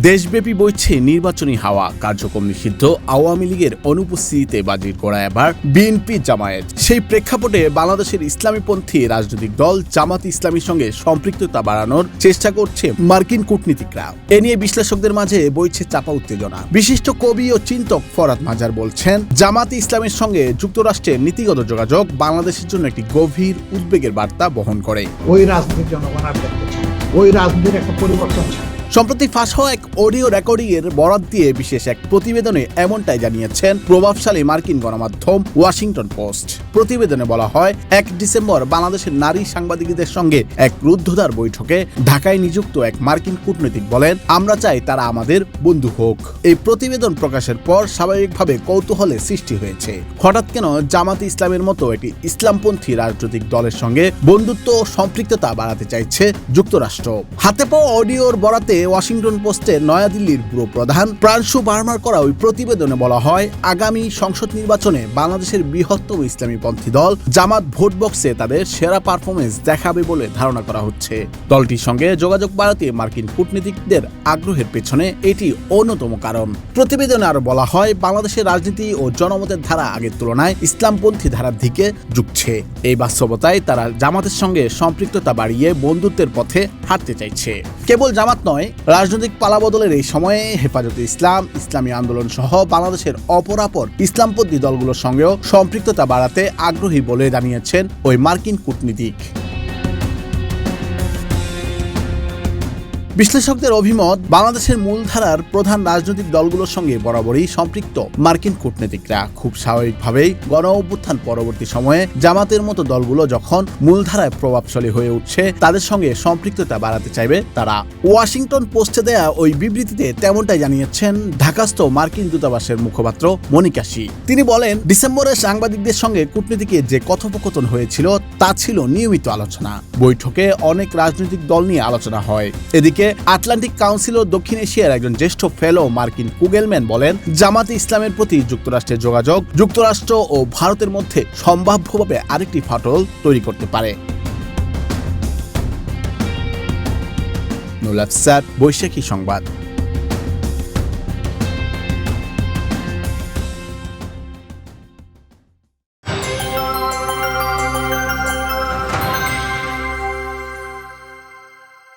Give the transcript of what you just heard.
দেশব্যাপী বইছে নির্বাচনী হাওয়া। কার্যক্রম নিষিদ্ধ আওয়ামী লীগের অনুপস্থিতিতে বাজির করা এবার বিএনপি জামায়াত। সেই প্রেক্ষাপটে বাংলাদেশের ইসলামীপন্থী রাজনৈতিক দল জামাত ইসলামীর সঙ্গে সম্পৃক্ততা বাড়ানোর চেষ্টা করছে মার্কিন কূটনীতিকরা। এ নিয়ে বিশ্লেষকদের মাঝে বইছে চাপা উত্তেজনা। বিশিষ্ট কবি ও চিন্তক ফরাদ মাজার বলছেন, জামাত ইসলামের সঙ্গে যুক্তরাষ্ট্রের নীতিগত যোগাযোগ বাংলাদেশের জন্য একটি গভীর উদ্বেগের বার্তা বহন করে। ওই রাজনীতির জনগণ আর দেখতে চায়, ওই রাজনীতির একটা পরিবর্তন চায়। সম্প্রতি ফাঁস হওয়া এক অডিও রেকর্ডিং এর বরাত দিয়ে বিশেষ এক প্রতিবেদনে এমনটাই জানিয়েছেন প্রভাবশালী মার্কিন গণমাধ্যম ওয়াশিংটন পোস্ট। প্রতিবেদনে বলা হয়, 1 ডিসেম্বর বাংলাদেশের নারী সাংবাদিকদের সঙ্গে এক রুদ্ধদ্বার বৈঠকে ঢাকায় নিযুক্ত এক মার্কিন কূটনীতিক বলেন, আমরা চাই তারা আমাদের বন্ধু হোক। এই প্রতিবেদন প্রকাশের পর স্বাভাবিকভাবে কৌতূহলের সৃষ্টি হয়েছে। হঠাৎ কেন জামাতে ইসলামের মতো একটি ইসলামপন্থী রাজনৈতিক দলের সঙ্গে বন্ধুত্ব ও সম্পৃক্ততা বাড়াতে চাইছে যুক্তরাষ্ট্র? হাতে পাওয়া অডিওর বরাতে ওয়াশিংটন পোস্টের নয়াদিল্লির ব্যুরো প্রধান প্রাংশু বার্মার করা ওই প্রতিবেদনে বলা হয়, আগামী সংসদ নির্বাচনে বাংলাদেশের বৃহত্তম ইসলামীপন্থী দল জামাত ভোট বক্সে তাদের সেরা পারফরমেন্স দেখাবে বলে ধারণা করা হচ্ছে। দলটির সঙ্গে যোগাযোগ বাড়াতে মার্কিন কূটনীতিকদের আগ্রহের পেছনে এটি অন্যতম কারণ। প্রতিবেদনে আরো বলা হয়, বাংলাদেশের রাজনীতি ও জনমতের ধারা আগের তুলনায় ইসলামপন্থী ধারার দিকে ঝুঁকছে। এই বাস্তবতায় তারা জামাতের সঙ্গে সম্পৃক্ততা বাড়িয়ে বন্ধুত্বের পথে হাঁটতে চাইছে। কেবল জামাত নয়, রাজনৈতিক পালাবদলের এই সময়ে হেফাজতে ইসলাম, ইসলামী আন্দোলন সহ বাংলাদেশের অপরাপর ইসলামপন্থী দলগুলোর সঙ্গেও সম্পৃক্ততা বাড়াতে আগ্রহী বলে জানিয়েছেন ওই মার্কিন কূটনীতিক। বিশ্লেষকদের অভিমত, বাংলাদেশের মূলধারার প্রধান রাজনৈতিক দলগুলোর সঙ্গে বরাবরই সম্পৃক্ত মার্কিন কূটনীতিকরা খুব স্বাভাবিকভাবেই গণ অভ্যুত্থান পরবর্তী সময়ে জামাতের মতো দলগুলো যখন মূলধারায় প্রভাবশালী হয়ে উঠছে, তাদের সঙ্গে সম্পৃক্ততা বাড়াতে চাইবে তারা। ওয়াশিংটন পোস্টে দেয়া ওই বিবৃতিতে তেমনটাই জানিয়েছেন ঢাকাস্থ মার্কিন দূতাবাসের মুখপাত্র মনিকা শি। তিনি বলেন, ডিসেম্বরে সাংবাদিকদের সঙ্গে কূটনীতিকের যে কথোপকথন হয়েছিল তা ছিল নিয়মিত আলোচনা। বৈঠকে অনেক রাজনৈতিক দল নিয়ে আলোচনা হয়। এদিকে আটলান্টিক কাউন্সিল ও দক্ষিণ এশিয়ার একজন জ্যেষ্ঠ ফেলো মার্কিন কুগেলম্যান বলেন, জামাতে ইসলামের প্রতি যুক্তরাষ্ট্রের যোগাযোগ যুক্তরাষ্ট্র ও ভারতের মধ্যে সম্ভাব্যভাবে আরেকটি ফাটল তৈরি করতে পারে। নুল আফসার, বৈশাখী সংবাদ।